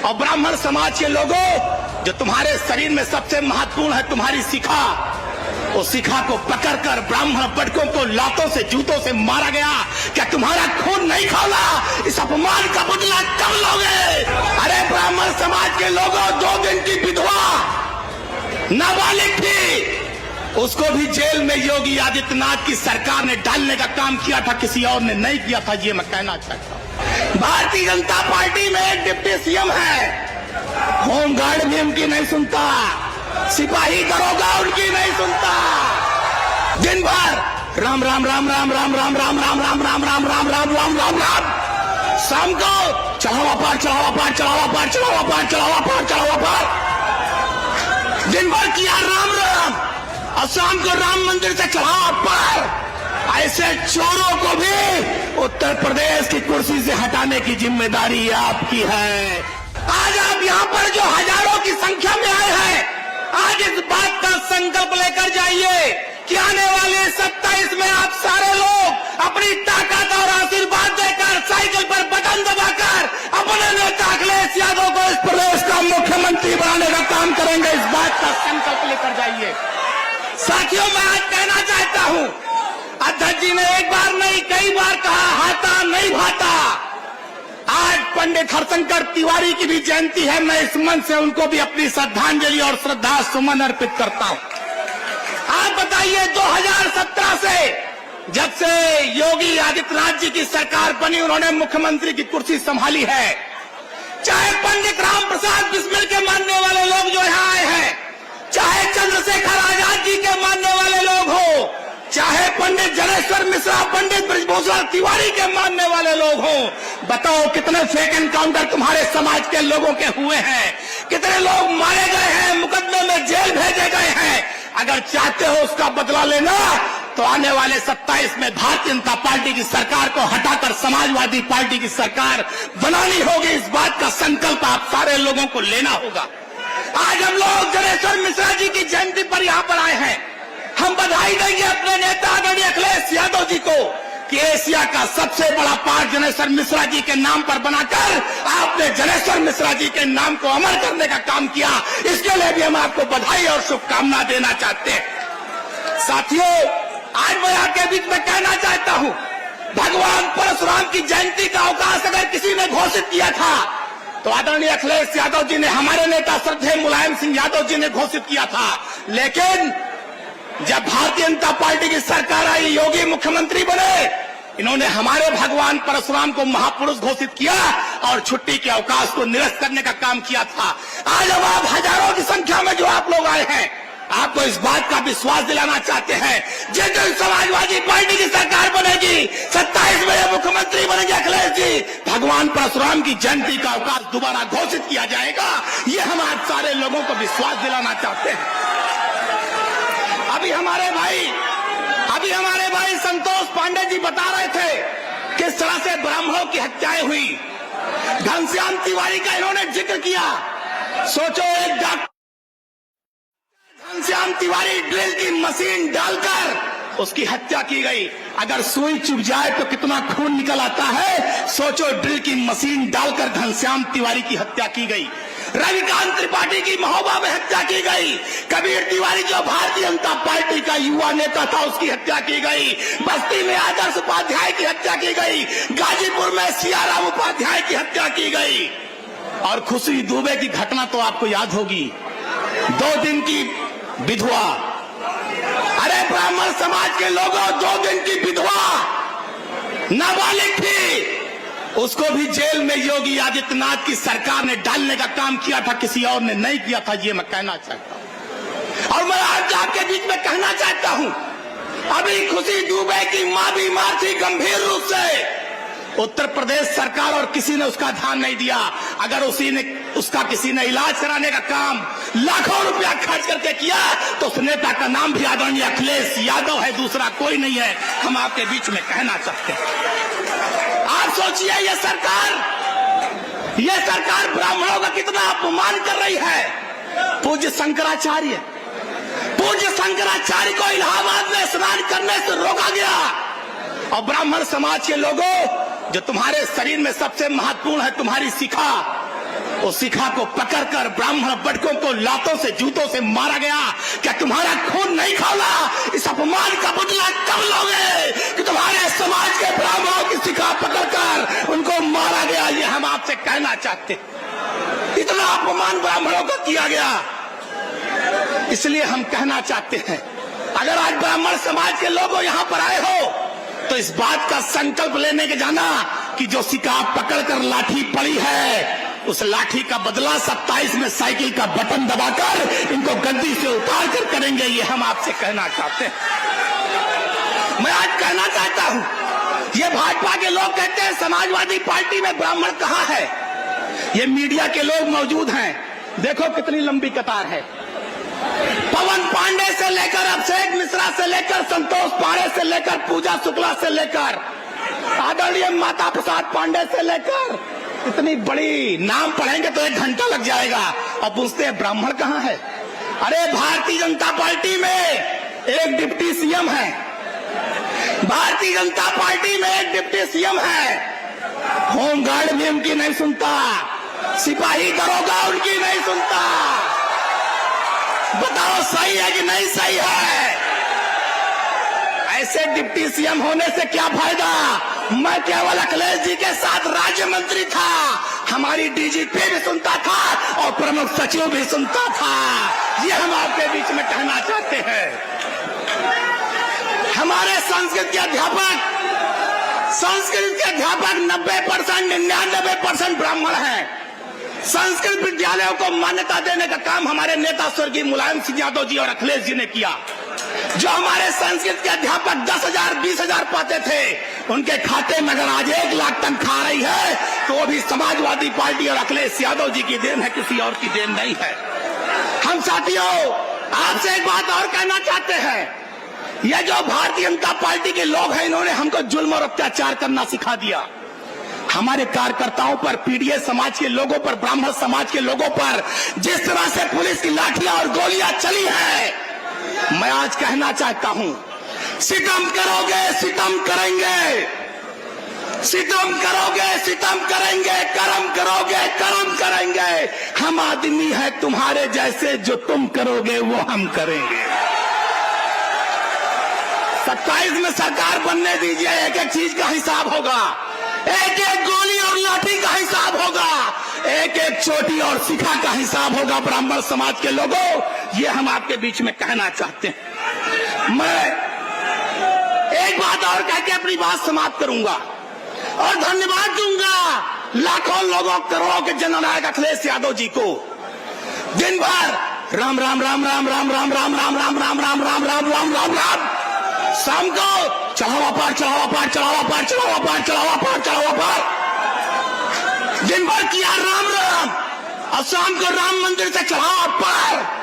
और ब्राह्मण समाज के लोगों, जो तुम्हारे शरीर में सबसे महत्वपूर्ण है तुम्हारी शिखा, उस शिखा को पकड़कर ब्राह्मण पटकों को लातों से जूतों से मारा गया। क्या तुम्हारा खून नहीं खौला? इस अपमान का बदला कब लोगे? अरे ब्राह्मण समाज के लोगों, 2 दिन की विधवा नाबालिग थी, उसको भी जेल में योगी आदित्यनाथ की सरकार ने डालने का काम किया था, किसी और ने नहीं किया था। ये मैं कहना चाहता हूं। भारतीय जनता पार्टी में एक डिप्टी सीएम है, होमगार्ड भी उनकी नहीं सुनता, सिपाही दरोगा उनकी नहीं सुनता। दिन भर राम राम राम राम राम राम राम राम राम राम राम राम राम राम राम राम, शाम को चढ़ावा पार चढ़ावा पार चढ़ावा पार चढ़ावा पार चढ़ावा पार चढ़ावा पार, दिन भर किया राम राम और शाम को राम मंदिर से चढ़ावा पार। ऐसे चोरों को भी उत्तर प्रदेश की कुर्सी से हटाने की जिम्मेदारी आपकी है। आज आप यहाँ पर जो हजारों की संख्या में आए हैं, आज इस बात का संकल्प लेकर जाइए कि आने वाले 27 में आप सारे लोग अपनी ताकत और आशीर्वाद देकर साइकिल पर बटन दबाकर अपने नेता अखिलेश यादव को इस प्रदेश का मुख्यमंत्री बनाने का काम करेंगे। इस बात का संकल्प लेकर जाइए। साथियों, मैं आज कहना चाहता हूं, अध्यक्ष जी ने एक बार नहीं कई बार कहा, हाथा नहीं भाता। आज पंडित हरशंकर तिवारी की भी जयंती है। मैं इस मंच से उनको भी अपनी श्रद्धांजलि और श्रद्धा सुमन अर्पित करता हूं। आप बताइए, 2017 से जब से योगी आदित्यनाथ जी की सरकार बनी, उन्होंने मुख्यमंत्री की कुर्सी संभाली है। चाहे पंडित राम प्रसाद बिस्मिल के मानने वाले लोग जो यहाँ आए हैं, चाहे चंद्रशेखर आजाद जी के मानने वाले लोग हो, चाहे पंडित जनेश्वर मिश्रा, पंडित बृजभूषण तिवारी के मानने वाले लोग हों, बताओ कितने फेक एनकाउंटर तुम्हारे समाज के लोगों के हुए हैं? कितने लोग मारे गए हैं, मुकदमे में जेल भेजे गए हैं? अगर चाहते हो उसका बदला लेना, तो आने वाले 27 में भारतीय जनता पार्टी की सरकार को हटाकर समाजवादी पार्टी की सरकार बनानी होगी। इस बात का संकल्प आप सारे लोगों को लेना होगा। आज हम लोग जनेश्वर मिश्रा जी की जयंती पर यहाँ पर आए हैं। हम बधाई देंगे अपने नेता आदरणीय अखिलेश यादव जी को कि एशिया का सबसे बड़ा पार्क जनेश्वर मिश्रा जी के नाम पर बनाकर आपने जनेश्वर मिश्रा जी के नाम को अमर करने का काम किया। इसके लिए भी हम आपको बधाई और शुभकामना देना चाहते हैं। साथियों, आज मैं आपके बीच में कहना चाहता हूं, भगवान परशुराम की जयंती का अवकाश अगर किसी ने घोषित किया था, तो आदरणीय अखिलेश यादव जी ने, हमारे नेता श्रद्धेय मुलायम सिंह यादव जी ने घोषित किया था। लेकिन जब भारतीय जनता पार्टी की सरकार आई, योगी मुख्यमंत्री बने, इन्होंने हमारे भगवान परशुराम को महापुरुष घोषित किया और छुट्टी के अवकाश को निरस्त करने का काम किया था। आज अब आप हजारों की संख्या में जो आप लोग आए हैं, आपको इस बात का विश्वास दिलाना चाहते हैं, जिस दिन समाजवादी पार्टी की सरकार बनेगी, 27 में मुख्यमंत्री बनेंगे अखिलेश जी, भगवान परशुराम की जयंती का अवकाश दोबारा घोषित किया जाएगा। ये हम आज सारे लोगों को विश्वास दिलाना चाहते हैं। अभी हमारे भाई संतोष पांडे जी बता रहे थे किस तरह से ब्राह्मणों की हत्याएं हुई। घनश्याम तिवारी का इन्होंने जिक्र किया। सोचो, एक डॉक्टर घनश्याम तिवारी ड्रिल की मशीन डालकर उसकी हत्या की गई। अगर सुई चुभ जाए तो कितना खून निकल आता है। सोचो, ड्रिल की मशीन डालकर घनश्याम तिवारी की हत्या की गई। रविकांत त्रिपाठी की महोबा में हत्या की गई। कबीर तिवारी जो भारतीय जनता पार्टी का युवा नेता था, उसकी हत्या की गई। बस्ती में आदर्श उपाध्याय की हत्या की गई। गाजीपुर में सियाराम उपाध्याय की हत्या की गई। और खुशी दुबे की घटना तो आपको याद होगी, 2 दिन की विधवा। अरे ब्राह्मण समाज के लोगों, 2 दिन की विधवा नाबालिग थी, उसको भी जेल में योगी आदित्यनाथ की सरकार ने डालने का काम किया था, किसी और ने नहीं किया था। ये मैं कहना चाहता हूं। और मैं आज आपके बीच में कहना चाहता हूं, अभी खुशी दुबे की मां बीमार थी गंभीर रूप से। उत्तर प्रदेश सरकार और किसी ने उसका ध्यान नहीं दिया। अगर उसका किसी ने इलाज कराने का काम लाखों रुपया खर्च करके किया, तो उस नेता का नाम भी आदरणीय अखिलेश यादव है, दूसरा कोई नहीं है। हम आपके बीच में कहना चाहते हैं। आप सोचिए, ये सरकार ब्राह्मणों का कितना अपमान कर रही है। पूज्य शंकराचार्य को इलाहाबाद में स्नान करने से रोका गया। और ब्राह्मण समाज के लोगों, जो तुम्हारे शरीर में सबसे महत्वपूर्ण है तुम्हारी शिखा, उस शिखा को पकड़कर ब्राह्मण बटकों को लातों से जूतों से मारा गया। क्या तुम्हारा खून नहीं खौला? इस अपमान का बदला कब लोगे कि तुम्हारे समाज के ब्राह्मणों की शिखा पकड़कर उनको मारा गया? ये हम आपसे कहना चाहते। इतना अपमान ब्राह्मणों का किया गया, इसलिए हम कहना चाहते हैं, अगर आज ब्राह्मण समाज के लोग यहां पर आए हो तो इस बात का संकल्प लेने के जाना कि जो शिखा पकड़कर लाठी पड़ी है, उस लाठी का बदला 27 में साइकिल का बटन दबाकर इनको गद्दी से उतार कर करेंगे। ये हम आपसे कहना चाहते हैं। मैं आज कहना चाहता हूं, ये भाजपा के लोग कहते हैं समाजवादी पार्टी में ब्राह्मण कहां है। ये मीडिया के लोग मौजूद हैं, देखो कितनी लंबी कतार है। पवन पांडे से लेकर अभिषेक मिश्रा से लेकर संतोष पांडे से लेकर पूजा शुक्ला से लेकर आदरणीय माता प्रसाद पांडे से लेकर, इतनी बड़ी नाम पढ़ेंगे तो 1 घंटा लग जाएगा। और पूछते हैं ब्राह्मण कहां है? अरे भारतीय जनता पार्टी में एक डिप्टी सीएम है, भारतीय जनता पार्टी में एक डिप्टी सीएम है। होमगार्ड भी उनकी नहीं सुनता, सिपाही दरोगा उनकी नहीं सुनता। बताओ सही है कि नहीं सही है? ऐसे डिप्टी सीएम होने से क्या फायदा? मैं केवल अखिलेश जी के साथ राज्य मंत्री था, हमारी डीजीपी भी सुनता था और प्रमुख सचिव भी सुनता था। ये हम आपके बीच में कहना चाहते हैं। हमारे संस्कृत के अध्यापक 90% 99% ब्राह्मण हैं। संस्कृत विद्यालयों को मान्यता देने का काम हमारे नेता स्वर्गीय मुलायम सिंह यादव जी और अखिलेश जी ने किया। जो हमारे संस्कृत के अध्यापक 10,000 20,000 पाते थे, उनके खाते में अगर आज 1 लाख तनख्वाह आ रही है तो वो भी समाजवादी पार्टी और अखिलेश यादव जी की देन है, किसी और की देन नहीं है। हम साथियों आपसे एक बात और कहना चाहते हैं, ये जो भारतीय जनता पार्टी के लोग हैं, इन्होंने हमको जुल्म और अत्याचार करना सिखा दिया। हमारे कार्यकर्ताओं पर, पीडीए समाज के लोगों पर, ब्राह्मण समाज के लोगों पर जिस तरह से पुलिस की लाठियां और गोलियां चली है, मैं आज कहना चाहता हूं, सितम करोगे सितम करेंगे, सितम करोगे सितम करेंगे, कर्म करोगे कर्म करेंगे। हम आदमी है तुम्हारे जैसे, जो तुम करोगे वो हम करेंगे। 27 में सरकार बनने दीजिए, एक एक चीज का हिसाब होगा, एक एक गोली और लाठी का हिसाब होगा, एक एक चोटी और शिखा का हिसाब होगा। ब्राह्मण समाज के लोगों, ये हम आपके बीच में कहना चाहते हैं। मैं एक बात और कह के अपनी बात समाप्त करूंगा और धन्यवाद दूंगा लाखों लोगों, करोड़ों के जननायक अखिलेश यादव जी को। दिन भर राम राम राम राम राम राम राम राम राम राम राम राम राम राम राम राम, शाम को चढ़ावा पार चढ़ावा पार चढ़ावा पार चढ़ावा पार चढ़ावा पार चढ़ावा पार, दिन भर किया राम राम और शाम को राम मंदिर से चढ़ावा पार।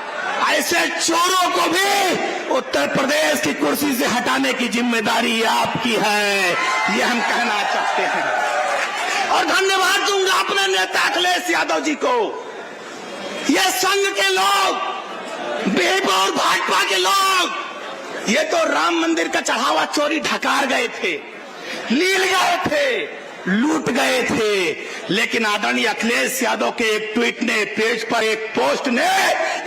ऐसे चोरों को भी उत्तर प्रदेश की कुर्सी से हटाने की जिम्मेदारी आपकी है, ये हम कहना चाहते हैं। और धन्यवाद दूंगा अपने नेता अखिलेश यादव जी को। ये संघ के लोग, बीजेपी और भाजपा के लोग, ये तो राम मंदिर का चढ़ावा चोरी ढकार गए थे, लील गए थे, लूट गए थे, लेकिन आदरणीय अखिलेश यादव के एक ट्वीट ने, पेज पर एक पोस्ट ने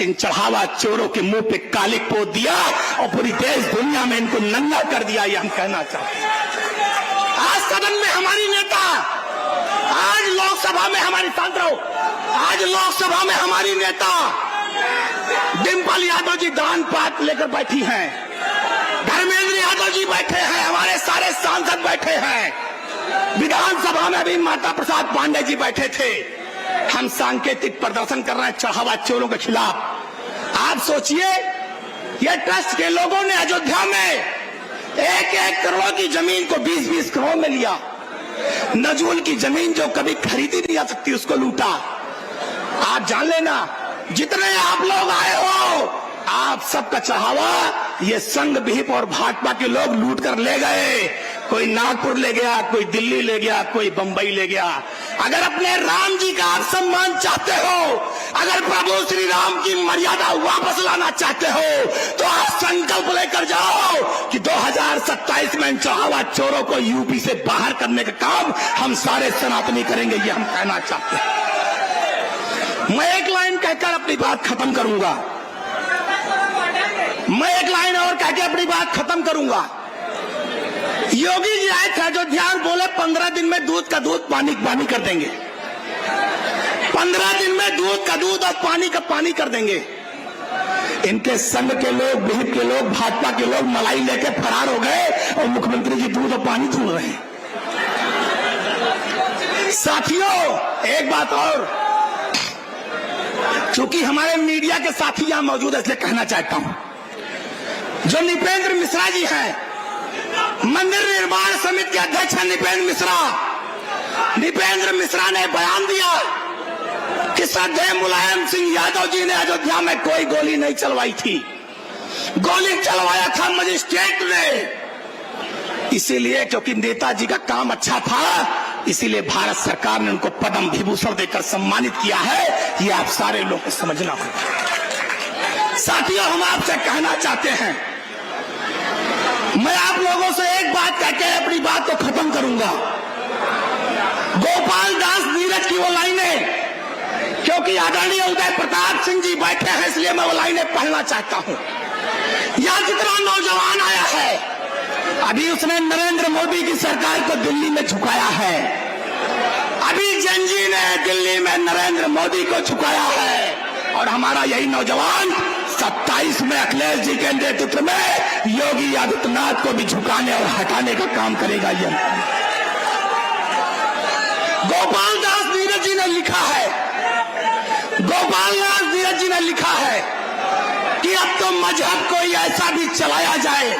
इन चढ़ावा चोरों के मुंह पे कालिक पोत दिया और पूरी देश दुनिया में इनको नंगा कर दिया। ये हम कहना चाहते हैं। आज सदन में हमारी नेता, आज लोकसभा में हमारी सांसद, आज लोकसभा में हमारी नेता डिम्पल यादव जी दान पात लेकर बैठी हैं, धर्मेंद्र यादव जी बैठे हैं, हमारे सारे सांसद बैठे हैं, विधानसभा में भी माता प्रसाद पांडे जी बैठे थे। हम सांकेतिक प्रदर्शन कर रहे हैं चढ़ावा चोरों के खिलाफ। आप सोचिए, ये ट्रस्ट के लोगों ने अयोध्या में 1-1 करोड़ की जमीन को 20-20 करोड़ में लिया। नजूल की जमीन जो कभी खरीदी नहीं जा सकती, उसको लूटा। आप जान लेना, जितने आप लोग आए हो, आप सबका चढ़ावा ये संघ, विहिप और भाजपा के लोग लूट कर ले गए। कोई नागपुर ले गया, कोई दिल्ली ले गया, कोई बंबई ले गया। अगर अपने राम जी का आप सम्मान चाहते हो, अगर प्रभु श्री राम की मर्यादा वापस लाना चाहते हो, तो आप संकल्प लेकर जाओ कि 2027 में चढ़ावा चोरों को यूपी से बाहर करने का काम हम सारे सनातनी करेंगे। ये हम कहना चाहते हैं। मैं एक लाइन कहकर अपनी बात खत्म करूंगा। मैं एक लाइन और कहकर अपनी बात खत्म करूंगा। योगी जी आए थे अयोध्या और बोले 15 दिन में दूध का दूध पानी पानी कर देंगे। 15 दिन में दूध का दूध और पानी का पानी कर देंगे। इनके संग के लोग, विहिप के लोग, भाजपा के लोग मलाई लेके फरार हो गए और मुख्यमंत्री जी दूध और पानी ढूंढ रहे हैं। साथियों, एक बात और, चूंकि हमारे मीडिया के साथी यहां मौजूद है इसलिए कहना चाहता हूं, जो नृपेंद्र मिश्रा जी हैं, मंदिर निर्माण समिति के अध्यक्ष हैं नृपेंद्र मिश्रा। नृपेंद्र मिश्रा ने बयान दिया कि श्रद्धेय मुलायम सिंह यादव जी ने अयोध्या में कोई गोली नहीं चलवाई थी, गोली चलवाया था मजिस्ट्रेट ने। इसीलिए क्योंकि नेताजी का काम अच्छा था, इसीलिए भारत सरकार ने उनको पद्म विभूषण देकर सम्मानित किया है। ये आप सारे लोग को समझना होगा। साथियों, हम आपसे कहना चाहते हैं, मैं आप लोगों से एक बात कहकर अपनी बात को खत्म करूंगा। गोपाल दास नीरज की वो लाइनें, क्योंकि आदरणीय उदय प्रताप सिंह जी बैठे हैं इसलिए मैं वो लाइनें पढ़ना चाहता हूं। यहां कितना नौजवान आया है, अभी उसने नरेंद्र मोदी की सरकार को दिल्ली में झुकाया है। अभी जनजी ने दिल्ली में नरेंद्र मोदी को झुकाया है और हमारा यही नौजवान 27 में अखिलेश जी के नेतृत्व में योगी आदित्यनाथ को भी झुकाने और हटाने का काम करेगा। ये गोपाल दास नीरज जी ने लिखा है, गोपाल दास नीरज जी ने लिखा है कि अब तो मजहब कोई ऐसा भी चलाया जाए,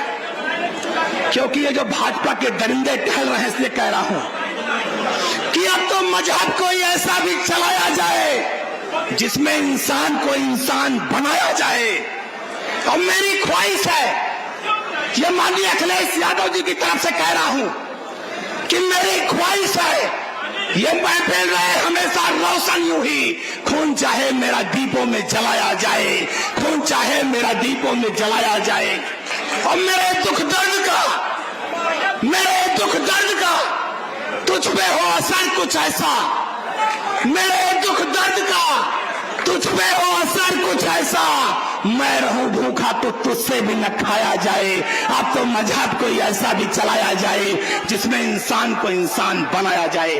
क्योंकि ये जो भाजपा के दरिंदे टहल रहे हैं इसलिए कह रहा हूं कि अब तो मजहब कोई ऐसा भी चलाया जाए जिसमें इंसान को इंसान बनाया जाए। और मेरी ख्वाहिश है, ये माननीय अखिलेश यादव जी की तरफ से कह रहा हूं कि मेरी ख्वाहिश है, ये महफिल रहे हमेशा रोशन यूं ही, खून चाहे मेरा दीपों में जलाया जाए, खून चाहे मेरा दीपों में जलाया जाए। और मेरे दुख दर्द का तुझ पे हो असर कुछ ऐसा, मेरे दुख दर्द का तुझ पे हो असर कुछ ऐसा, मैं रहूं भूखा तो तुझसे भी न खाया जाए। अब तो मजहब कोई ऐसा भी चलाया जाए जिसमें इंसान को इंसान बनाया जाए।